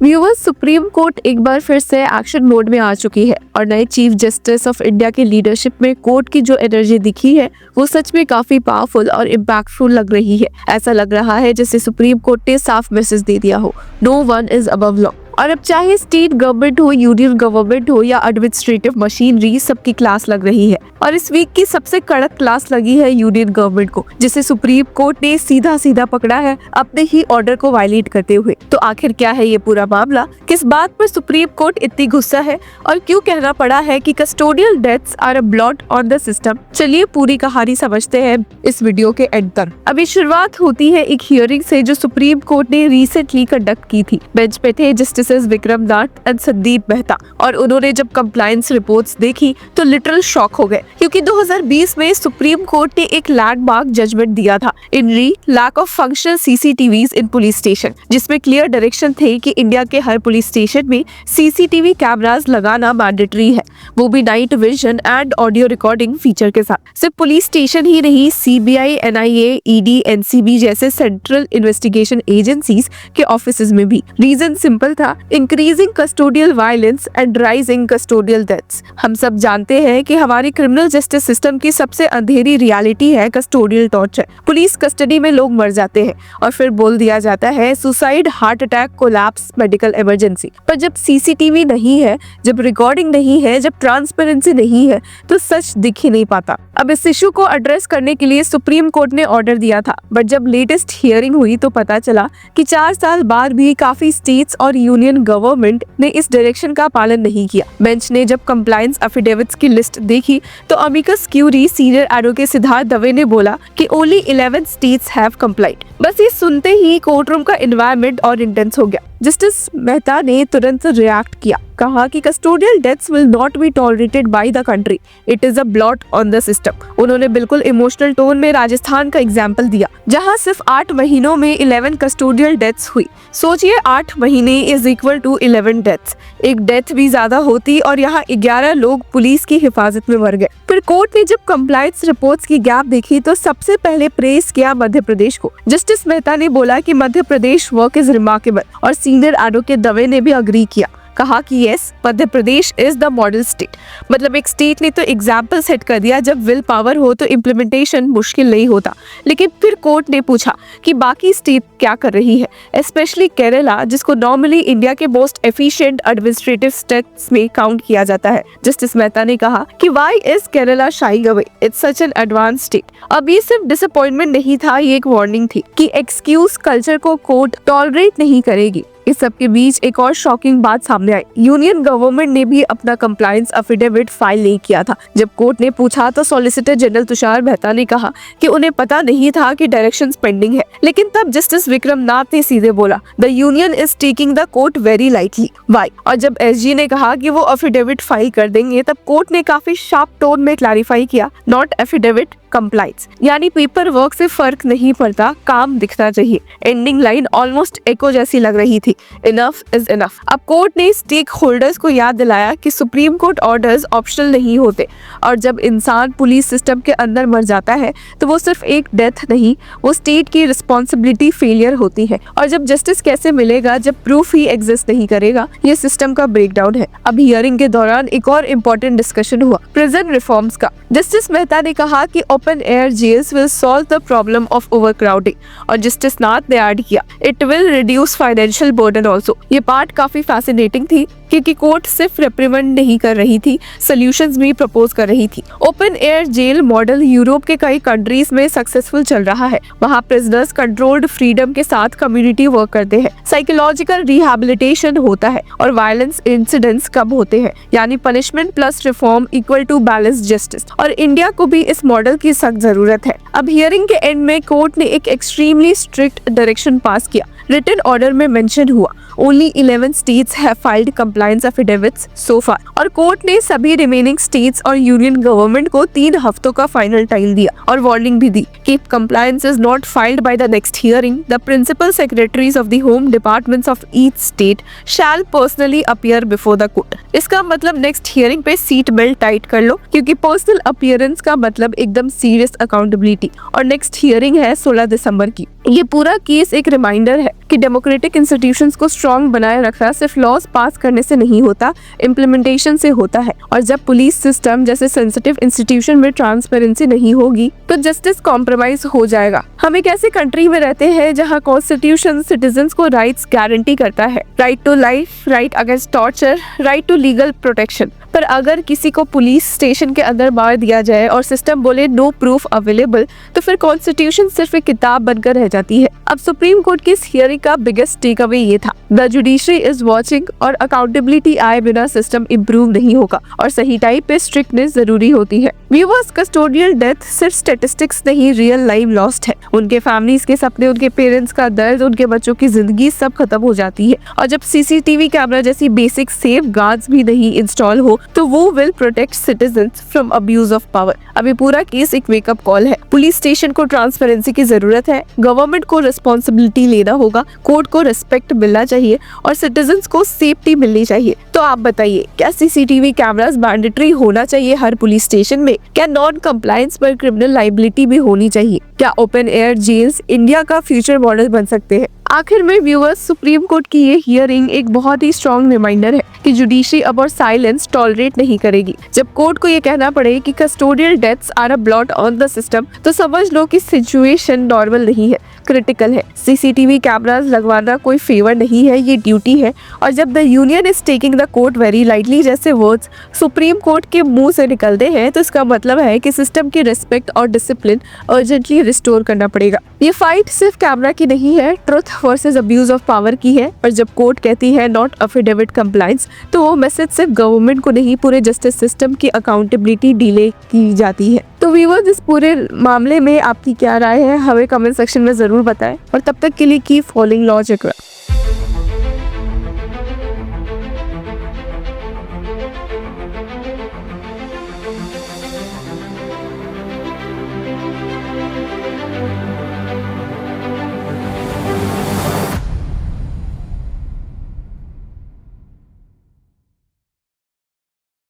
Viewers, supreme court एक बार फिर से एक्शन मोड में आ चुकी है और नए चीफ जस्टिस ऑफ इंडिया के लीडरशिप में कोर्ट की जो एनर्जी दिखी है वो सच में काफी पावरफुल और इम्पैक्टफुल लग रही है। ऐसा लग रहा है जैसे सुप्रीम कोर्ट ने साफ मैसेज दे दिया हो, no one is above law. और अब चाहे स्टेट गवर्नमेंट हो, यूनियन गवर्नमेंट हो या एडमिनिस्ट्रेटिव मशीनरी, सबकी क्लास लग रही है। और इस वीक की सबसे कड़क क्लास लगी है यूनियन गवर्नमेंट को, जिसे सुप्रीम कोर्ट ने सीधा सीधा पकड़ा है अपने ही ऑर्डर को वायलेट करते हुए। तो आखिर क्या है ये पूरा मामला, किस बात पर सुप्रीम कोर्ट इतनी गुस्सा है और क्यों कहना पड़ा है कि custodial deaths are a blot on the system? चलिए पूरी कहानी समझते हैं इस वीडियो के एंड तक। अभी शुरुआत होती है एक हियरिंग से जो सुप्रीम कोर्ट ने रिसेंटली कंडक्ट की थी। बेंच पे थे justice Vikram Nath and Sandeep Mehta, और उन्होंने जब कंप्लायंस रिपोर्ट्स देखी तो लिटरल शॉक हो गए, क्योंकि 2020 में सुप्रीम कोर्ट ने एक लैंडमार्क जजमेंट दिया था in lack of functional CCTVs in police station, जिसमें क्लियर डायरेक्शन थे कि इंडिया के हर पुलिस स्टेशन में सीसीटीवी कैमरास लगाना मैंडेटरी है, वो भी night vision and audio recording feature के साथ। सिर्फ पुलिस स्टेशन ही नहीं, सीबीआई, एनआईए, ईडी, एनसीबी जैसे सेंट्रल इन्वेस्टिगेशन एजेंसीज के ऑफिसेज में भी। रीजन सिंपल था, increasing custodial violence and rising custodial deaths. हम सब जानते हैं कि हमारी क्रिमिनल जस्टिस सिस्टम की सबसे अंधेरी रियलिटी है कस्टोडियल टॉर्चर। पुलिस कस्टडी में लोग मर जाते हैं और फिर बोल दिया जाता है suicide, heart attack, collapse, medical emergency. पर जब सीसीटीवी नहीं है, जब रिकॉर्डिंग नहीं है, जब ट्रांसपेरेंसी नहीं है, तो सच दिख ही नहीं पाता। अब इस इशू को एड्रेस करने के लिए सुप्रीम कोर्ट ने ऑर्डर दिया था, बट जब लेटेस्ट हियरिंग हुई तो पता चला कि 4 साल बाद भी काफी स्टेट्स और यूनियन गवर्नमेंट ने इस डायरेक्शन का पालन नहीं किया। बेंच ने जब कंप्लायंस एफिडेविट्स की लिस्ट देखी तो amicus curiae senior advocate Siddharth Dave ने बोला कि ओनली 11 स्टेट्स हैव कंप्लाइड। बस ये सुनते ही कोर्टरूम का एनवायरनमेंट और इंटेंस हो गया। जस्टिस मेहता ने तुरंत रिएक्ट किया, कहा कि custodial deaths will not be tolerated by the country, it is a blot on the system. उन्होंने बिल्कुल इमोशनल टोन में राजस्थान का एग्जांपल दिया, जहां सिर्फ 8 महीनों में 11 कस्टोडियल डेथ्स हुई। सोचिए 8 महीने इज इक्वल टू 11 डेथ्स। एक डेथ भी ज्यादा होती और यहाँ 11 लोग पुलिस की हिफाजत में मर गए। फिर कोर्ट ने जब कंप्लायंस रिपोर्ट्स की गैप देखी तो सबसे पहले प्रेज किया मध्य प्रदेश को। जस्टिस मेहता ने बोला कि Madhya Pradesh work is remarkable, और सीनियर एडवोकेट दवे ने भी अग्री किया, कहा कि yes, Madhya Pradesh is the model state. मतलब एक स्टेट ने तो एग्जाम्पल सेट कर दिया, जब विल पावर हो तो इम्प्लीमेंटेशन मुश्किल नहीं होता। लेकिन फिर कोर्ट ने पूछा कि बाकी स्टेट क्या कर रही है, स्पेशली केरला, जिसको नॉर्मली इंडिया के मोस्ट एफिशिएंट एडमिनिस्ट्रेटिव स्टेट्स में काउंट किया जाता है। जस्टिस मेहता ने कहा कि why is Kerala sharing away, it's such an advance state. अब ये सिर्फ डिसअपॉइंटमेंट नहीं था, ये एक वार्निंग थी कि एक्सक्यूज कल्चर को कोर्ट टॉलरेट नहीं करेगी। इस सब के बीच एक और शॉकिंग बात सामने आई। यूनियन गवर्नमेंट ने भी अपना कंप्लायंस एफिडेविट फाइल नहीं किया था। जब कोर्ट ने पूछा तो सॉलिसिटर जनरल तुषार मेहता ने कहा कि उन्हें पता नहीं था कि डायरेक्शंस पेंडिंग है। लेकिन तब जस्टिस विक्रम नाथ ने सीधे बोला, the union is taking the court very lightly, why? और जब एसजी ने कहा कि वो एफिडेविट फाइल कर देंगे, तब कोर्ट ने काफी शार्प टोन में क्लैरिफाई किया, नॉट एफिडेविट, कंप्लायंस। यानी पेपर वर्क से फर्क नहीं पड़ता, काम दिखना चाहिए। एंडिंग लाइन ऑलमोस्ट एको जैसी लग रही थी, इनफ इज इनफ। अब कोर्ट ने स्टेक होल्डर्स को याद दिलाया कि सुप्रीम कोर्ट ऑर्डर्स ऑप्शनल नहीं होते, और जब इंसान पुलिस सिस्टम के अंदर मर जाता है तो वो सिर्फ एक डेथ नहीं, वो स्टेट की रिस्पॉन्सिबिलिटी फेलियर होती है। और जब जस्टिस कैसे मिलेगा जब प्रूफ ही एग्जिस्ट नहीं करेगा? ये सिस्टम का ब्रेकडाउन है। अब हियरिंग के दौरान एक और इम्पोर्टेंट डिस्कशन हुआ, प्रिजन रिफॉर्म्स का। जस्टिस मेहता ने कहा कि open air jails will solve the problem of overcrowding, और जस्टिस नाथ ने ऐड किया, it will reduce financial burden also. ये पार्ट काफी फैसिनेटिंग थी, क्योंकि कोर्ट सिर्फ रिप्रिमेंड नहीं कर रही थी, सॉल्यूशंस भी प्रपोज कर रही थी। Open air jail model Europe के कई कंट्रीज में सक्सेसफुल चल रहा है। वहाँ प्रिजनर्स कंट्रोल्ड फ्रीडम के साथ कम्युनिटी वर्क करते हैं, साइकोलॉजिकल रिहैबिलिटेशन होता है और वायलेंस इंसिडेंट्स कम होते हैं। यानी punishment plus reform equal to balance justice, और इंडिया को भी इस मॉडल की सख्त जरूरत है। अब हियरिंग के एंड में कोर्ट ने एक एक्सट्रीमली स्ट्रिक्ट डायरेक्शन पास किया। रिटन ऑर्डर में मेंशन हुआ, only 11 states have filed compliance affidavits so far, और कोर्ट ने सभी रिमेनिंग स्टेट्स और यूनियन गवर्नमेंट को 3 हफ्तों का फाइनल टाइम दिया और वार्निंग भी दी कि compliance is not filed by the next hearing, the principal secretaries of the home departments of each state shall personally appear before the court. इसका मतलब नेक्स्ट हियरिंग पे सीट बेल्ट टाइट कर लो, क्योंकि पर्सनल अपीयरेंस का मतलब एकदम serious accountability. और नेक्स्ट हियरिंग है 16 दिसंबर की। ये पूरा केस एक रिमाइंडर है कि डेमोक्रेटिक इंस्टीट्यूशंस को स्ट्रांग बनाए रखना सिर्फ लॉज पास करने से नहीं होता, इम्प्लीमेंटेशन से होता है। और जब पुलिस सिस्टम जैसे सेंसिटिव इंस्टीट्यूशन में ट्रांसपेरेंसी नहीं होगी तो जस्टिस कॉम्प्रोमाइज हो जाएगा। हम एक ऐसी कंट्री में रहते हैं जहां कॉन्स्टिट्यूशन सिटीजंस को राइट्स गारंटी करता है, right to life, right against torture, right to legal protection. पर अगर किसी को पुलिस स्टेशन के अंदर मार दिया जाए और सिस्टम बोले नो प्रूफ अवेलेबल, तो फिर कॉन्स्टिट्यूशन सिर्फ एक किताब बनकर रह जाती है। अब सुप्रीम कोर्ट की इस हियरिंग का बिगेस्ट टेक अवे ये था, द जुडिशरी इज वॉचिंग, और अकाउंटेबिलिटी आए बिना सिस्टम इम्प्रूव नहीं होगा और सही टाइप पे स्ट्रिक्टनेस जरूरी होती है। व्यूअर्स, कस्टोडियल डेथ सिर्फ स्टेटिस्टिक्स नहीं, रियल लाइफ लॉस्ट है। उनके फैमिलीज के सपने, उनके पेरेंट्स का दर्द, उनके बच्चों की जिंदगी सब खत्म हो जाती है। और जब सीसीटीवी कैमरा जैसी बेसिक सेफ गार्ड्स भी नहीं इंस्टॉल हो तो वो will protect citizens from abuse of power. अभी पूरा केस एक वेकअप कॉल है। पुलिस स्टेशन को ट्रांसपेरेंसी की जरूरत है, गवर्नमेंट को रिस्पॉन्सिबिलिटी लेना होगा, कोर्ट को रिस्पेक्ट मिलना चाहिए और सिटीजंस को सेफ्टी मिलनी चाहिए। तो आप बताइए, क्या सीसीटीवी कैमरास मैंडेटरी होना चाहिए हर पुलिस स्टेशन में? क्या नॉन कंप्लायंस पर क्रिमिनल लाइबिलिटी भी होनी चाहिए? क्या ओपन एयर जेल्स इंडिया का फ्यूचर मॉडल बन सकते हैं? आखिर में व्यूअर्स, सुप्रीम कोर्ट की ये हियरिंग एक बहुत ही स्ट्रॉन्ग रिमाइंडर है कि जुडिशरी अब और साइलेंस टॉलरेट नहीं करेगी। जब कोर्ट को ये कहना पड़े कि custodial deaths are a blot on the system, तो समझ लो कि सिचुएशन नॉर्मल नहीं है, क्रिटिकल है। सीसीटीवी कैमरास लगवाना कोई फेवर नहीं है, ये ड्यूटी है। और जब the union is taking the court very lightly जैसे वर्ड्स सुप्रीम कोर्ट के मुंह से निकलते हैं, तो इसका मतलब है कि सिस्टम की रिस्पेक्ट और डिसिप्लिन अर्जेंटली रिस्टोर करना पड़ेगा। ये फाइट सिर्फ कैमरा की नहीं है, truth versus abuse of power की है। और जब कोर्ट कहती है नॉट अफिडेविट कंप्लायंस, तो वो मैसेज सिर्फ गवर्नमेंट को नहीं, पूरे जस्टिस सिस्टम की अकाउंटेबिलिटी डिले की जाती है। तो व्यूअर्स, इस पूरे मामले में आपकी क्या राय है, हमें कमेंट सेक्शन में जरूर बताएं। और तब तक के लिए कीप फॉलोइंग लॉ चक्र।